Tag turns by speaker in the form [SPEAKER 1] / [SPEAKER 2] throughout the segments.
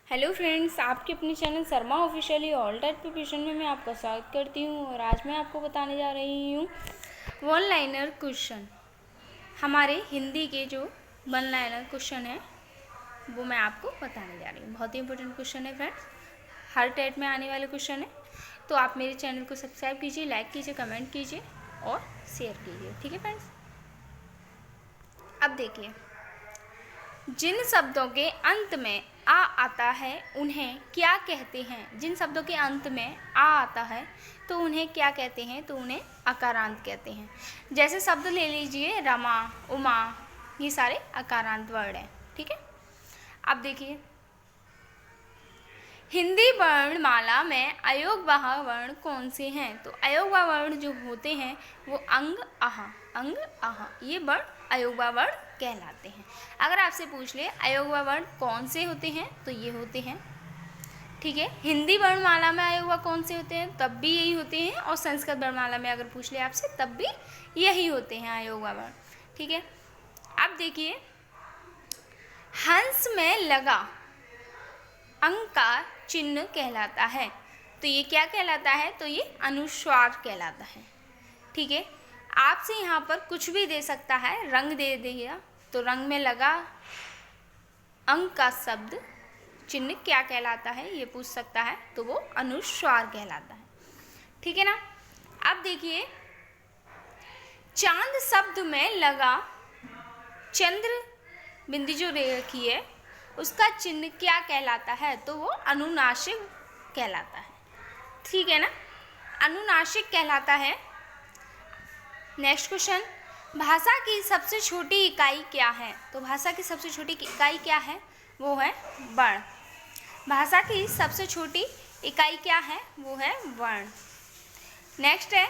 [SPEAKER 1] Hello friends, आपके अपने channel Sharma officially all type preparation में मैं आपका स्वागत करती हूँ। और आज मैं आपको बताने जा रही हूँ वन लाइनर क्वेश्चन। हमारे हिंदी के जो वन लाइनर क्वेश्चन है वो मैं आपको बताने जा रही हूँ। बहुत ही इंपॉर्टेंट क्वेश्चन है फ्रेंड्स, हर टाइप में आने वाले क्वेश्चन है। तो आप मेरे चैनल को सब्सक्राइब कीजिए, लाइक कीजिए, कमेंट कीजिए और शेयर कीजिए। ठीक है फ्रेंड्स, अब देखिए, जिन शब्दों के अंत में आ आता है उन्हें क्या कहते हैं। जिन शब्दों के अंत में आ आता है तो उन्हें क्या कहते हैं, तो उन्हें अकारांत कहते हैं। जैसे शब्द ले लीजिए रमा, उमा, ये सारे अकारांत वर्ड हैं। ठीक है, अब देखिए, हिंदी वर्णमाला में अयोगवाह वर्ण कौन से हैं। तो अयोगवाह वर्ण जो होते हैं वो अंग, आह, अंग, आह, ये वर्ण अयोगवाह वर्ण कहलाते हैं। अगर आपसे पूछ ले अयोगवाह वर्ण कौन से होते हैं तो ये होते हैं। ठीक है, हिंदी वर्णमाला में अयोगवाह कौन से होते हैं, तब भी यही होते हैं। और संस्कृत वर्णमाला में अगर पूछ ले आपसे तब भी यही होते हैं अयोगवाह वर्ण। ठीक है, अब देखिए, हंस में लगा अंग का चिन्ह कहलाता है। तो ये क्या कहलाता है, तो ये अनुस्वार कहलाता है। ठीक है, आपसे यहाँ पर कुछ भी दे सकता है, रंग दे देगा तो रंग में लगा अंग का शब्द चिन्ह क्या कहलाता है ये पूछ सकता है, तो वो अनुस्वार कहलाता है। ठीक है ना, अब देखिए, चांद शब्द में लगा चंद्र बिंदी जो रखी है उसका चिन्ह क्या कहलाता है, तो वो अनुनासिक कहलाता है। ठीक है ना, अनुनासिक कहलाता है। नेक्स्ट क्वेश्चन, भाषा की सबसे छोटी इकाई क्या है। तो भाषा की सबसे छोटी इकाई क्या है, वो है वर्ण। भाषा की सबसे छोटी इकाई क्या है, वो है वर्ण। नेक्स्ट है,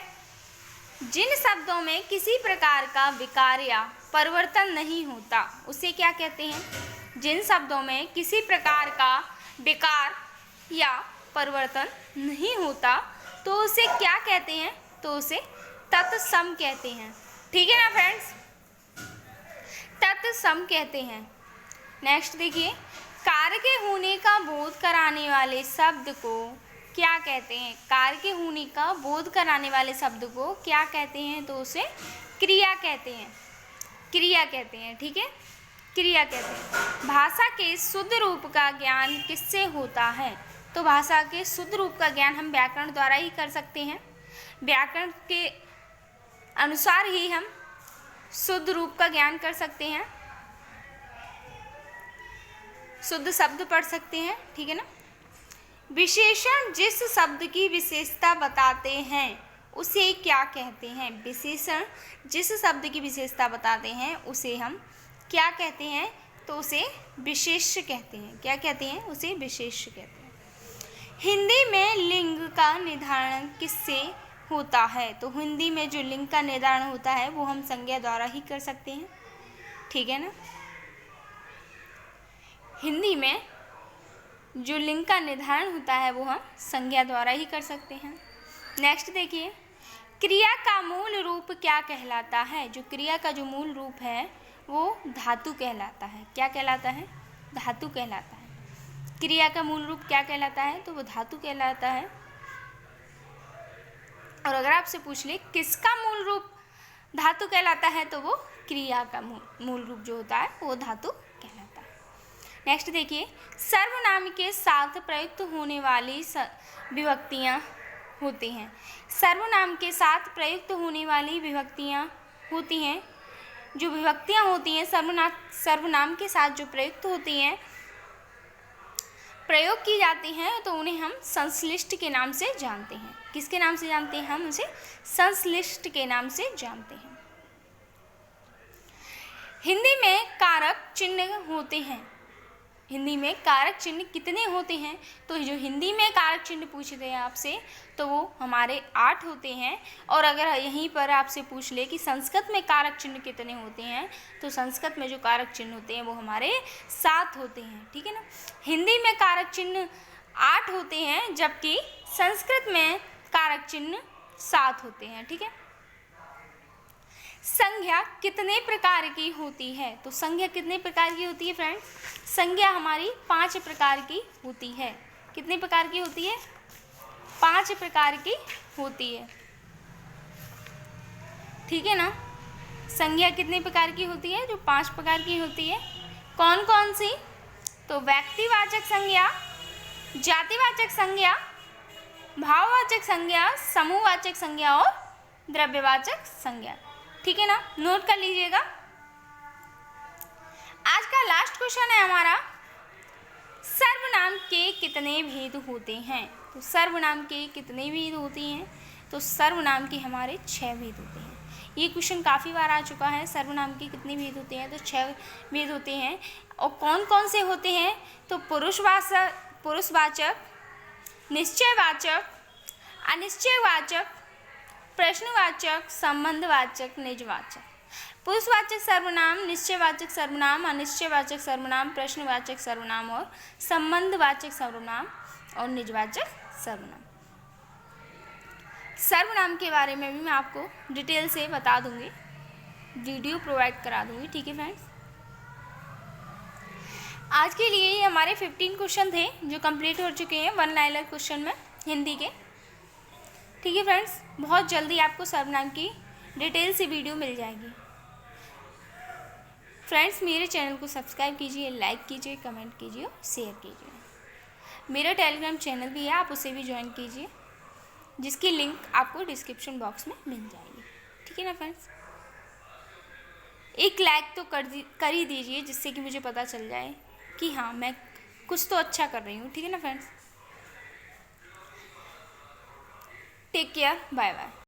[SPEAKER 1] जिन शब्दों में किसी प्रकार का विकार या परिवर्तन नहीं होता उसे क्या कहते हैं। जिन शब्दों में किसी प्रकार का विकार या परिवर्तन नहीं होता तो उसे क्या कहते हैं, तो उसे तत्सम कहते हैं। ठीक है ना फ्रेंड्स, तत्सम कहते हैं। नेक्स्ट देखिए, कार्य के होने का बोध कराने वाले शब्द को क्या कहते हैं। कार्य के होने का बोध कराने वाले शब्द को क्या कहते हैं, तो उसे क्रिया कहते हैं। क्रिया कहते हैं। ठीक है, क्रिया कहते हैं। भाषा के शुद्ध रूप का ज्ञान किससे होता है। तो भाषा के शुद्ध रूप का ज्ञान हम व्याकरण द्वारा ही कर सकते हैं। व्याकरण के अनुसार ही हम शुद्ध रूप का ज्ञान कर सकते हैं, शुद्ध शब्द पढ़ सकते हैं। ठीक है ना, विशेषण जिस शब्द की विशेषता बताते हैं उसे क्या कहते हैं। विशेषण जिस शब्द की विशेषता बताते हैं उसे हम क्या कहते हैं, तो उसे विशेष कहते हैं। क्या कहते हैं, उसे विशेष कहते हैं। हिंदी में लिंग का निर्धारण किससे होता है। तो हिंदी में जो लिंग का निर्धारण होता है वो हम संज्ञा द्वारा ही कर सकते हैं। ठीक है ना, हिंदी में जो लिंग का निर्धारण होता है वो हम संज्ञा द्वारा ही कर सकते हैं। नेक्स्ट देखिए, क्रिया का मूल रूप क्या कहलाता है। जो क्रिया का जो मूल रूप है वो धातु कहलाता है। क्या कहलाता है, धातु कहलाता है। क्रिया का मूल रूप क्या कहलाता है, तो वो धातु कहलाता है। और अगर आपसे पूछ ले किसका मूल रूप धातु कहलाता है, तो वो क्रिया का मूल रूप जो होता है वो धातु कहलाता है। नेक्स्ट देखिए, सर्वनाम के साथ प्रयुक्त होने वाली विभक्तियाँ होती हैं। सर्वनाम के साथ प्रयुक्त होने वाली विभक्तियाँ होती हैं। जो विभक्तियाँ होती हैं सर्वनाम के साथ जो प्रयुक्त होती हैं, प्रयोग की जाती हैं, तो उन्हें हम संश्लिष्ट के नाम से जानते हैं। किसके नाम से जानते हैं, हम उसे संश्लिष्ट के नाम से जानते हैं। हिंदी में कारक चिन्ह होते हैं। हिंदी में कारक चिन्ह कितने होते हैं, तो जो हिंदी में कारक चिन्ह पूछते हैं आपसे तो वो हमारे 8 होते हैं। और अगर यहीं पर आपसे पूछ ले कि संस्कृत में कारक चिन्ह कितने होते हैं, तो संस्कृत में जो कारक चिन्ह होते हैं वो हमारे 7 होते हैं। ठीक है ना, हिंदी में कारक चिन्ह 8 होते हैं जबकि संस्कृत में कारक चिन्ह 7 होते हैं। ठीक है, संज्ञा कितने प्रकार की होती है? तो संज्ञा कितने प्रकार की होती है फ्रेंड्स? संज्ञा हमारी 5 प्रकार की होती है। कितने प्रकार की होती है? 5 प्रकार की होती है। ठीक है ना? संज्ञा कितने प्रकार की होती है? जो 5 प्रकार की होती है। कौन कौन सी? तो व्यक्तिवाचक संज्ञा, जातिवाचक संज्ञा, भाववाचक संज्ञा, समूहवाचक संज्ञा और द्रव्यवाचक संज्ञा। ठीक है ना? नोट कर लीजिएगा। आज का लास्ट क्वेश्चन है हमारा, सर्वनाम के कितने भेद होते हैं? तो सर्वनाम के कितने भेद होते हैं? तो सर्वनाम के हमारे 6 भेद होते हैं। ये क्वेश्चन काफ़ी बार आ चुका है। सर्वनाम के कितने भेद होते हैं? तो 6 भेद होते हैं। और कौन कौन से होते हैं? तो पुरुषवाचक, निश्चयवाचक, अनिश्चयवाचक, प्रश्नवाचक, संबंधवाचक, निजवाचक। पुरुषवाचक सर्वनाम, निश्चयवाचक सर्वनाम, अनिश्चयवाचक सर्वनाम, प्रश्नवाचक सर्वनाम और संबंधवाचक सर्वनाम और निजवाचक सर्वनाम। सर्वनाम के बारे में भी मैं आपको डिटेल से बता दूंगी, वीडियो प्रोवाइड करा दूंगी। ठीक है फ्रेंड्स, आज के लिए ये हमारे 15 क्वेश्चन थे जो कंप्लीट हो चुके हैं 1 लाइनर क्वेश्चन में हिंदी के। ठीक है फ्रेंड्स, बहुत जल्दी आपको सर्वनाम की डिटेल से वीडियो मिल जाएगी। फ्रेंड्स, मेरे चैनल को सब्सक्राइब कीजिए, लाइक कीजिए, कमेंट कीजिए और शेयर कीजिए। मेरा टेलीग्राम चैनल भी है, आप उसे भी ज्वाइन कीजिए, जिसकी लिंक आपको डिस्क्रिप्शन बॉक्स में मिल जाएगी। ठीक है ना फ्रेंड्स, एक लाइक तो कर ही दीजिए, जिससे कि मुझे पता चल जाए कि हाँ मैं कुछ तो अच्छा कर रही हूँ। ठीक है ना friends, take care, bye bye.